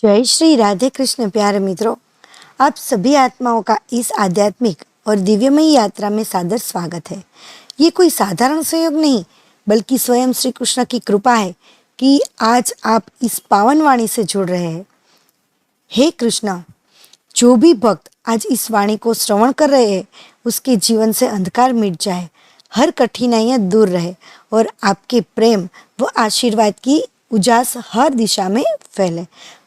जय श्री राधे कृष्ण प्यारे मित्रों, आप सभी आत्माओं का इस आध्यात्मिक और दिव्यमयी यात्रा में सादर स्वागत है। ये कोई साधारण संयोग नहीं, बल्कि स्वयं श्री कृष्ण की कृपा है कि आज आप इस पावन वाणी से जुड़ रहे हैं। हे कृष्ण, जो भी भक्त आज इस वाणी को श्रवण कर रहे हैं, उसके जीवन से अंधकार मिट जाए, हर कठिनाइयां दूर रहे और आपके प्रेम व आशीर्वाद की उजास हर दिशा में फैले।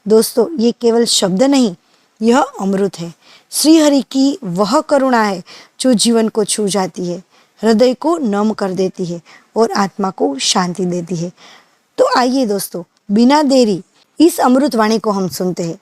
दोस्तों, ये केवल शब्द नहीं, यह अमृत है। श्री हरि की वह करुणा है जो जीवन को छू जाती है, हृदय को नम कर देती है और आत्मा को शांति देती है। तो आइए दोस्तों, बिना देरी इस अमृत वाणी को हम सुनते हैं।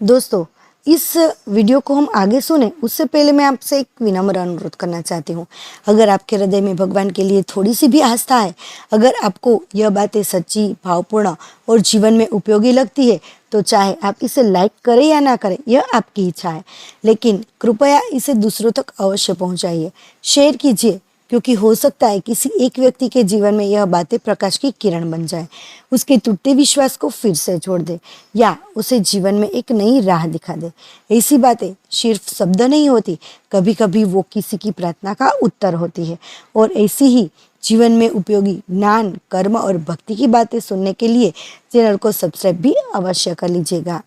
दोस्तों, इस वीडियो को हम आगे सुने उससे पहले मैं आपसे एक विनम्र अनुरोध करना चाहती हूँ। अगर आपके हृदय में भगवान के लिए थोड़ी सी भी आस्था है, अगर आपको यह बातें सच्ची, भावपूर्ण और जीवन में उपयोगी लगती है, तो चाहे आप इसे लाइक करें या ना करें, यह आपकी इच्छा है, लेकिन कृपया इसे दूसरों तक अवश्य पहुँचाइए, शेयर कीजिए, क्योंकि हो सकता है किसी एक व्यक्ति के जीवन में यह बातें प्रकाश की किरण बन जाए, उसके टूटते विश्वास को फिर से जोड़ दे या उसे जीवन में एक नई राह दिखा दे। ऐसी बातें सिर्फ शब्द नहीं होती, कभी कभी वो किसी की प्रार्थना का उत्तर होती है। और ऐसी ही जीवन में उपयोगी ज्ञान, कर्म और भक्ति की बातें सुनने के लिए चैनल को सब्सक्राइब भी अवश्य कर लीजिएगा।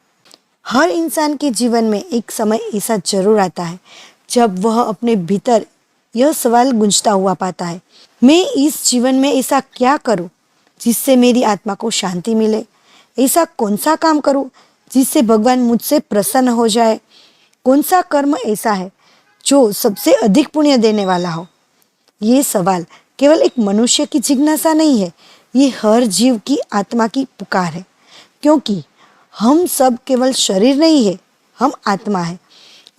हर इंसान के जीवन में एक समय ऐसा जरूर आता है जब वह अपने भीतर यह सवाल गूंजता हुआ पाता है, मैं इस जीवन में ऐसा क्या करूं जिससे मेरी आत्मा को शांति मिले? ऐसा कौन सा काम करूं जिससे भगवान मुझसे प्रसन्न हो जाए? कौन सा कर्म ऐसा है जो सबसे अधिक पुण्य देने वाला हो? ये सवाल केवल एक मनुष्य की जिज्ञासा नहीं है, ये हर जीव की आत्मा की पुकार है। क्योंकि हम सब केवल शरीर नहीं है, हम आत्मा है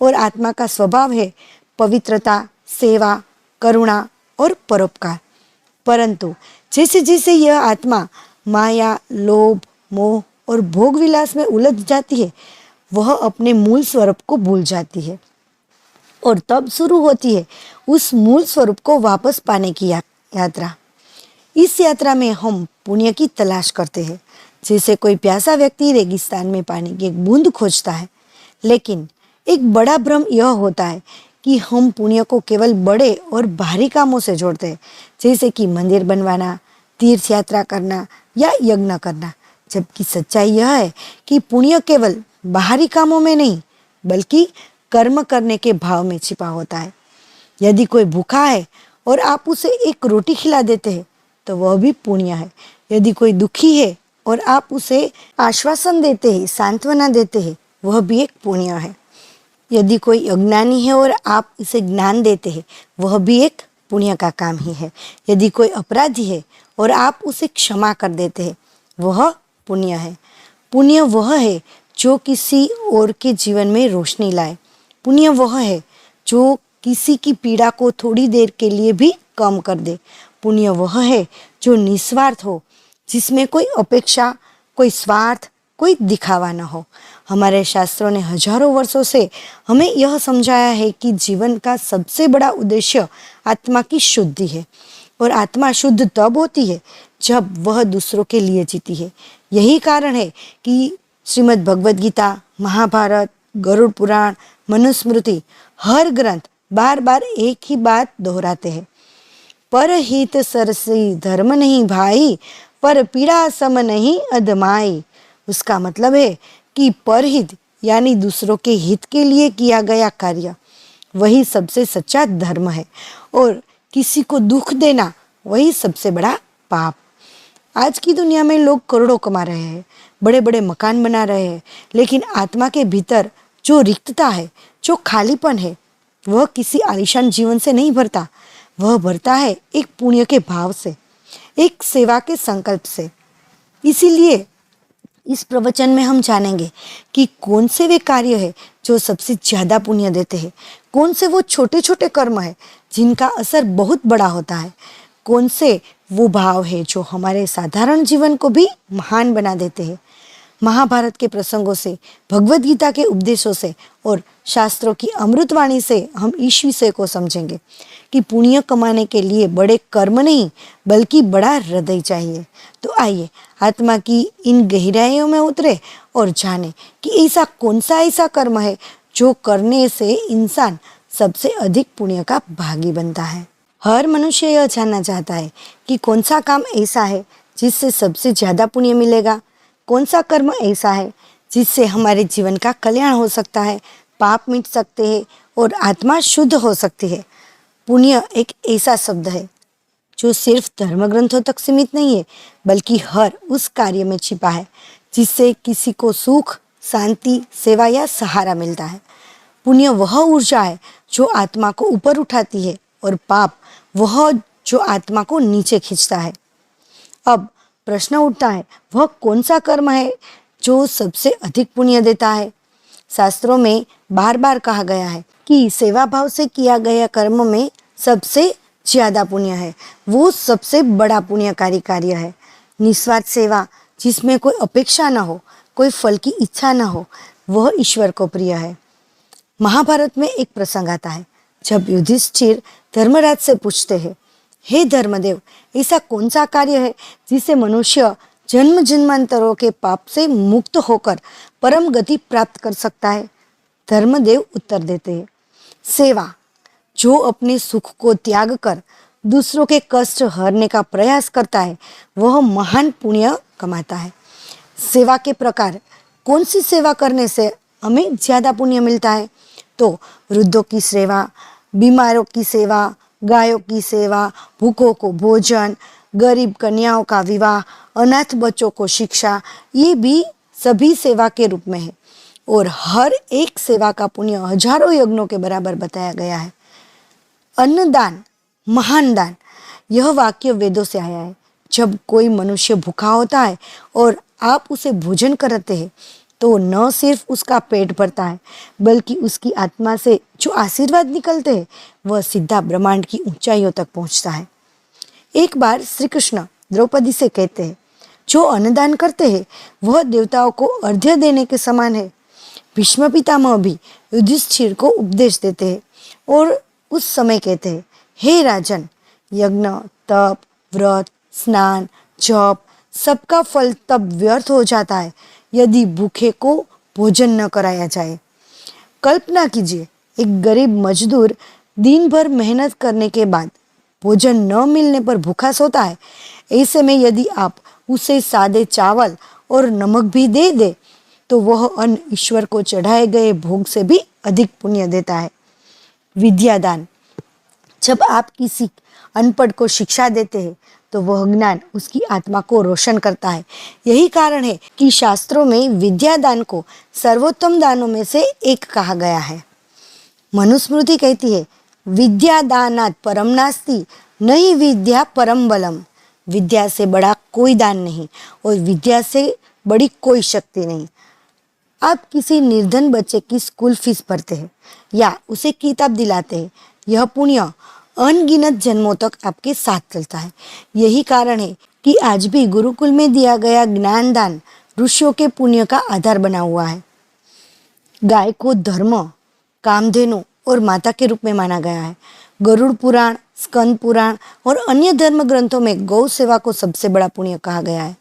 और आत्मा का स्वभाव है पवित्रता, सेवा, करुणा और परोपकार। परंतु जैसे जैसे यह आत्मा माया, लोभ, मोह और भोग विलास में उलझ जाती है, वह अपने मूल स्वरूप को भूल जाती है और तब शुरू होती है उस मूल स्वरूप को वापस पाने की यात्रा। इस यात्रा में हम पुण्य की तलाश करते हैं, जैसे कोई प्यासा व्यक्ति रेगिस्तान में पानी की एक बूंद खोजता है। लेकिन एक बड़ा भ्रम यह होता है कि हम पुण्य को केवल बड़े और भारी कामों से जोड़ते हैं, जैसे कि मंदिर बनवाना, तीर्थ यात्रा करना या यज्ञ करना। जबकि सच्चाई यह है कि पुण्य केवल बाहरी कामों में नहीं, बल्कि कर्म करने के भाव में छिपा होता है। यदि कोई भूखा है और आप उसे एक रोटी खिला देते हैं, तो वह भी पुण्य है। यदि कोई दुखी है और आप उसे आश्वासन देते हैं, सांत्वना देते हैं, वह भी एक पुण्य है। यदि कोई अज्ञानी है और आप इसे ज्ञान देते हैं, वह भी एक पुण्य का काम ही है। यदि कोई अपराधी है और आप उसे क्षमा कर देते हैं, वह पुण्य है। पुण्य वह है जो किसी और के जीवन में रोशनी लाए। पुण्य वह है जो किसी की पीड़ा को थोड़ी देर के लिए भी कम कर दे। पुण्य वह है जो निस्वार्थ हो, जिसमें कोई अपेक्षा, कोई स्वार्थ, कोई दिखावा न हो। हमारे शास्त्रों ने हजारों वर्षों से हमें यह समझाया है कि जीवन का सबसे बड़ा उद्देश्य आत्मा की शुद्धि है और आत्मा शुद्ध तब होती है जब वह दूसरों के लिए जीती है। यही कारण है कि श्रीमद् भगवद गीता, महाभारत, गरुड़ पुराण, मनुस्मृति, हर ग्रंथ बार बार एक ही बात दोहराते हैं, परहित सरसी धर्म नहीं भाई, पर पीड़ा सम नहीं अधमाई। उसका मतलब है कि परहित यानी दूसरों के हित के लिए किया गया कार्य वही सबसे सच्चा धर्म है और किसी को दुख देना वही सबसे बड़ा पाप। आज की दुनिया में लोग करोड़ों कमा रहे हैं, बड़े बड़े मकान बना रहे हैं, लेकिन आत्मा के भीतर जो रिक्तता है, जो खालीपन है, वह किसी आलीशान जीवन से नहीं भरता। वह भरता है एक पुण्य के भाव से, एक सेवा के संकल्प से। इसीलिए इस प्रवचन में हम जानेंगे कि कौन से वे कार्य है जो सबसे ज्यादा पुण्य देते हैं, कौन से वो छोटे छोटे कर्म है जिनका असर बहुत बड़ा होता है, कौन से वो भाव है जो हमारे साधारण जीवन को भी महान बना देते हैं। महाभारत के प्रसंगों से, भगवद गीता के उपदेशों से और शास्त्रों की अमृतवाणी से हम इस विषय को समझेंगे कि पुण्य कमाने के लिए बड़े कर्म नहीं, बल्कि बड़ा हृदय चाहिए। तो आइए आत्मा की इन गहराइयों में उतरे और जाने कि ऐसा कर्म है जो करने से इंसान सबसे अधिक पुण्य का भागी बनता है। हर मनुष्य यह जानना चाहता है कि कौन सा काम ऐसा है जिससे सबसे ज्यादा पुण्य मिलेगा, कौन सा कर्म ऐसा है जिससे हमारे जीवन का कल्याण हो सकता है, पाप मिट सकते हैं और आत्मा शुद्ध हो सकती है। पुण्य एक ऐसा शब्द है जो सिर्फ धर्म ग्रंथों तक सीमित नहीं है, बल्कि हर उस कार्य में छिपा है जिससे किसी को सुख, शांति, सेवा या सहारा मिलता है। पुण्य वह ऊर्जा है जो आत्मा को ऊपर उठाती है और पाप वह जो आत्मा को नीचे खींचता है। अब प्रश्न उठता है, वह कौन सा कर्म है जो सबसे अधिक पुण्य देता है? शास्त्रों में बार बार कहा गया है कि सेवा भाव से किया गया कर्म में सबसे ज्यादा पुण्य है, वो सबसे बड़ा पुण्यकारी कार्य है। निस्वार्थ सेवा जिसमें कोई अपेक्षा ना हो, कोई फल की इच्छा ना हो, वह ईश्वर को प्रिय है। महाभारत में एक प्रसंग आता है जब युधिष्ठिर धर्मराज से पूछते हैं, हे धर्मदेव, ऐसा कौन सा कार्य है जिसे मनुष्य जन्म जन्मांतरों के पाप से मुक्त होकर परम गति प्राप्त कर सकता है? धर्मदेव उत्तर देते हैं, सेवा। जो अपने सुख को त्याग कर दूसरों के कष्ट हरने का प्रयास करता है वह महान पुण्य कमाता है। सेवा के प्रकार, कौन सी सेवा करने से हमें ज्यादा पुण्य मिलता है? तो वृद्धों की सेवा, बीमारों की सेवा, गायों की सेवा, भूखों को भोजन, गरीब कन्याओं का विवाह, अनाथ बच्चों को शिक्षा, ये भी सभी सेवा के रूप में है और हर एक सेवा का पुण्य हजारों यज्ञों के बराबर बताया गया है। अन्नदान महान दान, यह वाक्य वेदों से आया है। जब कोई मनुष्य भूखा होता है और आप उसे भोजन कराते हैं तो न सिर्फ उसका पेट भरता है, बल्कि उसकी आत्मा से जो आशीर्वाद निकलते हैं वह सीधा ब्रह्मांड की ऊंचाइयों तक पहुंचता है। एक बार श्री कृष्ण द्रौपदी से कहते हैं, जो अन्नदान करते हैं वह देवताओं को अर्घ्य देने के समान है। भीष्म पितामह भी युधिष्ठिर को उपदेश देते हैं और उस समय कहते हैं, हे राजन, यज्ञ, तप, व्रत, स्नान, जप सबका फल तब व्यर्थ हो जाता है यदि भूखे को भोजन न कराया जाए। कल्पना कीजिए, एक गरीब मजदूर दिन भर मेहनत करने के बाद भोजन न मिलने पर भूखा सोता है। ऐसे में यदि आप उसे सादे चावल और नमक भी दे दे तो वह अन्न ईश्वर को चढ़ाए गए भोग से भी अधिक पुण्य देता है। विद्यादान, जब आप किसी अनपढ़ को शिक्षा देते हैं तो वह ज्ञान उसकी आत्मा को रोशन करता है। यही कारण है कि शास्त्रों में विद्यादान को सर्वोत्तम दानों में से एक कहा गया है। मनुस्मृति कहती है, विद्यादानात् परम नास्ति, नहीं विद्या परम बलम। विद्या से बड़ा कोई दान नहीं और विद्या से बड़ी कोई शक्ति नहीं। आप किसी निर्धन बच्चे की स्कूल फीस भरते हैं या उसे किताब दिलाते हैं, यह पुण्य अनगिनत जन्मों तक आपके साथ चलता है। यही कारण है कि आज भी गुरुकुल में दिया गया ज्ञान दान ऋषियों के पुण्य का आधार बना हुआ है। गाय को धर्म, कामधेनु और माता के रूप में माना गया है। गरुड़ पुराण, स्कंद पुराण और अन्य धर्म ग्रंथों में गौ सेवा को सबसे बड़ा पुण्य कहा गया है।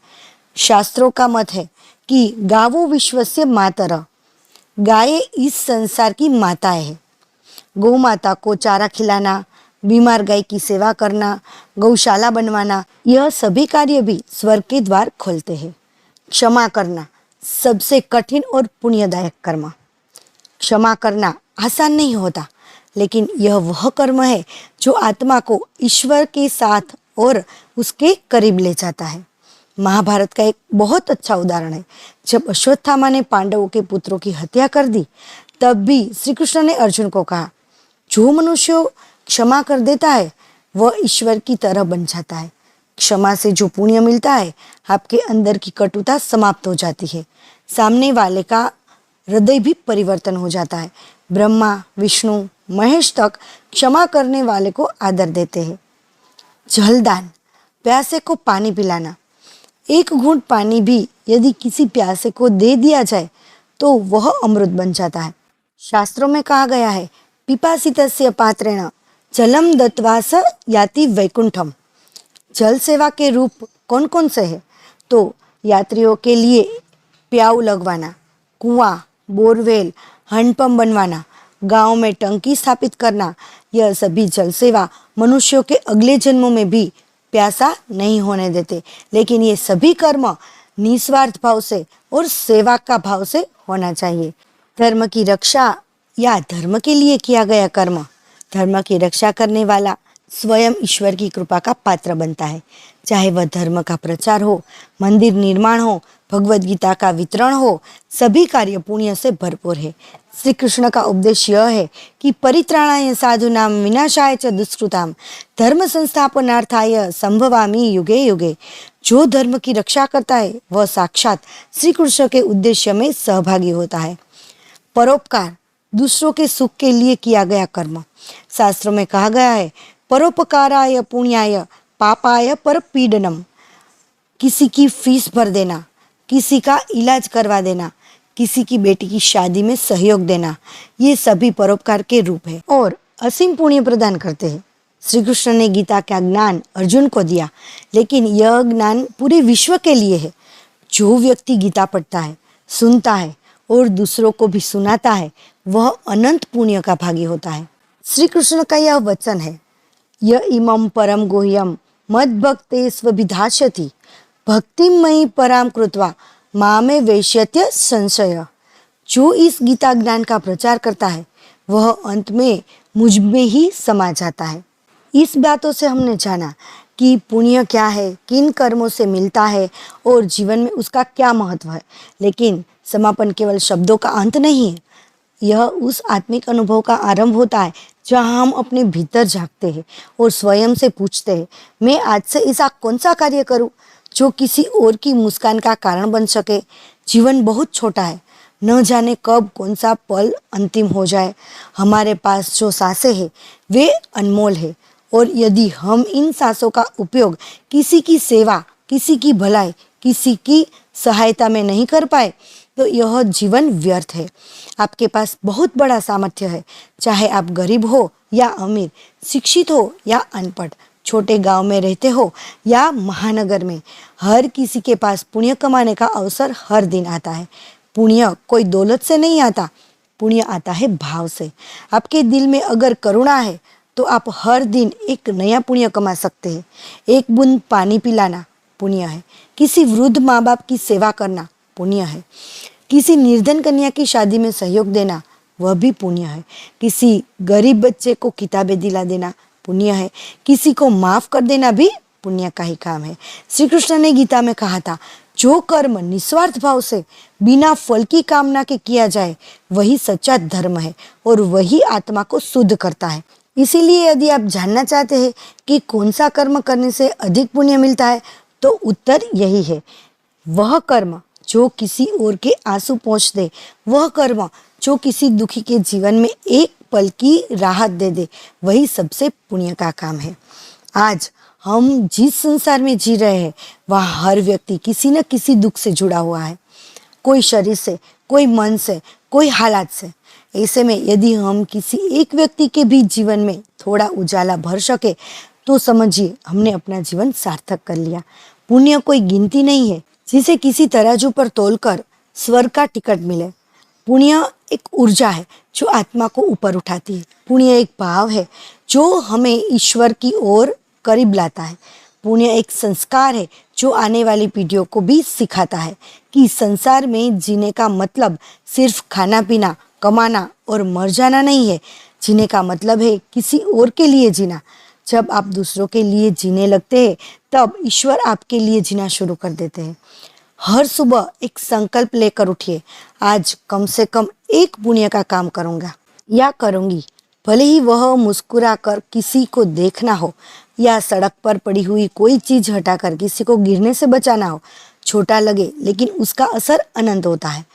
शास्त्रों का मत है कि गावो विश्वस्य मातरः, गायें इस संसार की माताएं हैं। गौ माता को चारा खिलाना, बीमार गाय की सेवा करना, गौशाला बनवाना, यह सभी कार्य भी स्वर्ग के द्वार खोलते हैं। क्षमा करना सबसे कठिन और पुण्यदायक कर्म। क्षमा करना आसान नहीं होता, लेकिन यह वह कर्म है जो आत्मा को ईश्वर के साथ और उसके करीब ले जाता है। महाभारत का एक बहुत अच्छा उदाहरण है। जब अश्वत्थामा ने पांडवों के पुत्रों की हत्या कर दी, तब भी श्री कृष्ण ने अर्जुन को कहा, जो मनुष्य क्षमा कर देता है वह ईश्वर की तरह बन जाता है। क्षमा से जो पुण्य मिलता है, आपके अंदर की कटुता समाप्त हो जाती है, सामने वाले का हृदय भी परिवर्तन हो जाता है। ब्रह्मा, विष्णु, महेश तक क्षमा करने वाले को आदर देते हैं। जलदान, प्यासे को पानी पिलाना। एक घूंट पानी भी यदि किसी प्यासे को दे दिया जाए तो वह अमृत बन जाता है। शास्त्रों में कहा गया है, पिपासितस्य पात्रेण जलम दत्वा स याति वैकुंठम। जल सेवा के रूप कौन कौन से हैं? तो यात्रियों के लिए प्याऊ लगवाना, कुआं, बोरवेल, हैंडपंप बनवाना, गांव में टंकी स्थापित करना, यह सभी जल सेवा मनुष्यों के अगले जन्मों में भी प्यासा नहीं होने देते। लेकिन ये सभी कर्म निस्वार्थ भाव से और सेवा का भाव से होना चाहिए। धर्म की रक्षा या धर्म के लिए किया गया कर्म, धर्म की रक्षा करने वाला स्वयं ईश्वर की कृपा का पात्र बनता है। चाहे वह धर्म का प्रचार हो, मंदिर निर्माण हो, भगवत गीता का वितरण हो, सभी कार्य पुण्य से भरपूर है। श्री कृष्ण का उपदेश यह है कि परित्राणाय साधूनां विनाशाय च दुष्कृताम धर्म संस्थापनार्थाय संभवामि युगे युगे। जो धर्म की रक्षा करता है वह साक्षात श्री कृष्ण के उद्देश्य में सहभागी होता है। परोपकार, दूसरों के सुख के लिए किया गया कर्म। शास्त्रों में कहा गया है, परोपकाराय पुण्याय पापाय परपीडनम। किसी की फीस भर देना, किसी का इलाज करवा देना, किसी की बेटी की शादी में सहयोग देना, ये सभी परोपकार के रूप है और असीम पुण्य प्रदान करते हैं। श्री कृष्ण ने गीता का ज्ञान अर्जुन को दिया, लेकिन यह ज्ञान पूरे विश्व के लिए है। जो व्यक्ति गीता पढ़ता है, सुनता है और दूसरों को भी सुनाता है, वह अनंत पुण्य का भागी होता है। श्री कृष्ण का यह वचन है, य इमं परम गुह्यम मद्भक्ते स्वभिधास्यति भक्तिं मयि पराम कृत्वा मामे वैश्यत्य संशय। जो इस गीता ज्ञान का प्रचार करता है वह अंत में मुझ में ही समा जाता है। इस बातों से हमने जाना कि पुण्य क्या है, किन कर्मों से मिलता है और जीवन में उसका क्या महत्व है। लेकिन समापन केवल शब्दों का अंत नहीं है, यह उस आत्मिक अनुभव का आरंभ होता है जहाँ हम अपने भीतर झांकते हैं और स्वयं से पूछते हैं, मैं आज से ऐसा कौन सा कार्य करूं जो किसी और की मुस्कान का कारण बन सके। जीवन बहुत छोटा है, न जाने कब कौन सा पल अंतिम हो जाए। हमारे पास जो सांसें हैं वे अनमोल है और यदि हम इन सांसों का उपयोग किसी की सेवा, किसी की भलाई, किसी की सहायता में नहीं कर पाए तो यह जीवन व्यर्थ है। आपके पास बहुत बड़ा सामर्थ्य है, चाहे आप गरीब हो या अमीर, शिक्षित हो या अनपढ़, छोटे गांव में रहते हो या महानगर में, हर किसी के पास पुण्य कमाने का अवसर हर दिन आता है। पुण्य कोई दौलत से नहीं आता, पुण्य आता है भाव से। आपके दिल में अगर करुणा है तो आप हर दिन एक नया पुण्य कमा सकते हैं। एक बूंद पानी पिलाना पुण्य है, किसी वृद्ध माँ बाप की सेवा करना पुण्य है, किसी निर्धन कन्या की शादी में सहयोग देना वह भी पुण्य है, किसी गरीब बच्चे को किताबें दिला देना पुण्य है, किसी को माफ कर देना भी पुण्य का ही काम है। श्री कृष्ण ने गीता में कहा था, जो कर्म निस्वार्थ भाव से बिना फल की कामना के किया जाए वही सच्चा धर्म है और वही आत्मा को शुद्ध करता है। इसीलिए यदि आप जानना चाहते हैं कि कौन सा कर्म करने से अधिक पुण्य मिलता है तो उत्तर यही है, वह कर्म जो किसी और के आंसू पोंछ दे, वह कर्म जो किसी दुखी के जीवन में एक पल की राहत दे दे, वही सबसे पुण्य का काम है। आज हम जिस संसार में जी रहे हैं वहाँ हर व्यक्ति किसी न किसी दुख से जुड़ा हुआ है, कोई शरीर से, कोई मन से, कोई हालात से। ऐसे में यदि हम किसी एक व्यक्ति के भी जीवन में थोड़ा उजाला भर सके तो समझिए हमने अपना जीवन सार्थक कर लिया। पुण्य कोई गिनती नहीं है जिसे किसी तराजू पर तोलकर स्वर्ग का टिकट मिले। पुण्य एक ऊर्जा है जो आत्मा को ऊपर उठाती है। पुण्य एक भाव है जो हमें ईश्वर की ओर करीब लाता है। पुण्य एक संस्कार है जो आने वाली पीढ़ियों को भी सिखाता है कि संसार में जीने का मतलब सिर्फ खाना पीना, कमाना और मर जाना नहीं है। जीने का मतलब है किसी और के लिए जीना। जब आप दूसरों के लिए जीने लगते हैं तब ईश्वर आपके लिए जीना शुरू कर देते हैं। हर सुबह एक संकल्प लेकर उठिए, आज कम से कम एक पुण्य का काम करूँगा या करूँगी, भले ही वह मुस्कुरा कर किसी को देखना हो या सड़क पर पड़ी हुई कोई चीज हटाकर किसी को गिरने से बचाना हो। छोटा लगे लेकिन उसका असर अनंत होता है।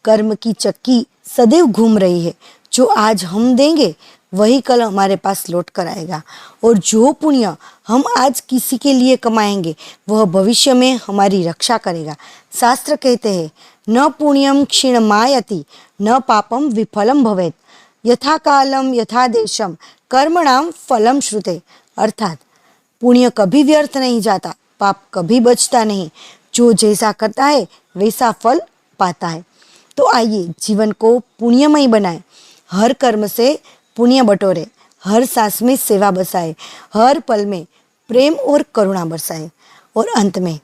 कर्म की चक्की सदैव घूम रही है, जो आज हम देंगे वही कल हमारे पास लौट कर आएगा और जो पुण्य हम आज किसी के लिए कमाएंगे वह भविष्य में हमारी रक्षा करेगा। शास्त्र कहते हैं, न पुण्यम क्षीणमायति न पापम विफलम भवेत यथा कालम यथा देशम कर्मणाम फलम श्रुते। अर्थात पुण्य कभी व्यर्थ नहीं जाता, पाप कभी बचता नहीं। जो जैसा करता है वैसा फल पाता है। तो आइए जीवन को पुण्यमय बनाए, हर कर्म से पुण्य बटोरे, हर सांस में सेवा बसाए, हर पल में प्रेम और करुणा बरसाए। और अंत में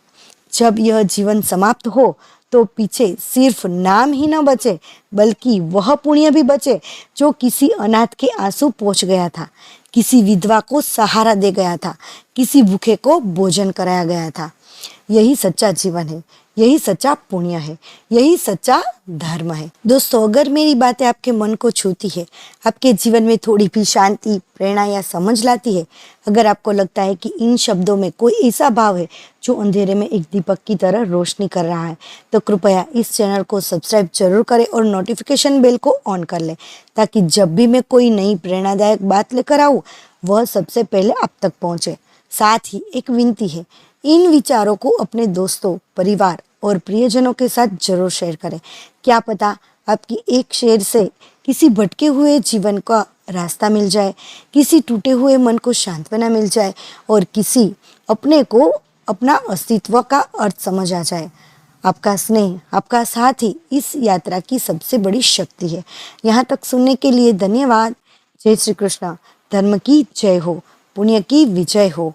जब यह जीवन समाप्त हो तो पीछे सिर्फ नाम ही न बचे, बल्कि वह पुण्य भी बचे जो किसी अनाथ के आंसू पोंछ गया था, किसी विधवा को सहारा दे गया था, किसी भूखे को भोजन कराया गया था। यही सच्चा जीवन है, यही सच्चा पुण्य है, यही सच्चा धर्म है। दोस्तों, अगर मेरी बातें आपके मन को छूती है, आपके जीवन में थोड़ी भी शांति, प्रेरणा या समझ लाती है, अगर आपको लगता है कि इन शब्दों में कोई ऐसा भाव है जो अंधेरे में एक दीपक की तरह रोशनी कर रहा है, तो कृपया इस चैनल को सब्सक्राइब जरूर करें और नोटिफिकेशन बेल को ऑन कर लें, ताकि जब भी मैं कोई नई प्रेरणादायक बात लेकर आऊँ वह सबसे पहले आप तक पहुँचे। साथ ही एक विनती है, इन विचारों को अपने दोस्तों, परिवार और प्रियजनों के साथ जरूर शेयर करें। क्या पता आपकी एक शेयर से किसी भटके हुए जीवन का रास्ता मिल जाए, किसी टूटे हुए मन को सांत्वना मिल जाए और किसी अपने को अपना अस्तित्व का अर्थ समझ आ जाए। आपका स्नेह, आपका साथ ही इस यात्रा की सबसे बड़ी शक्ति है। यहाँ तक सुनने के लिए धन्यवाद। जय श्री कृष्ण। धर्म की जय हो, पुण्य की विजय हो।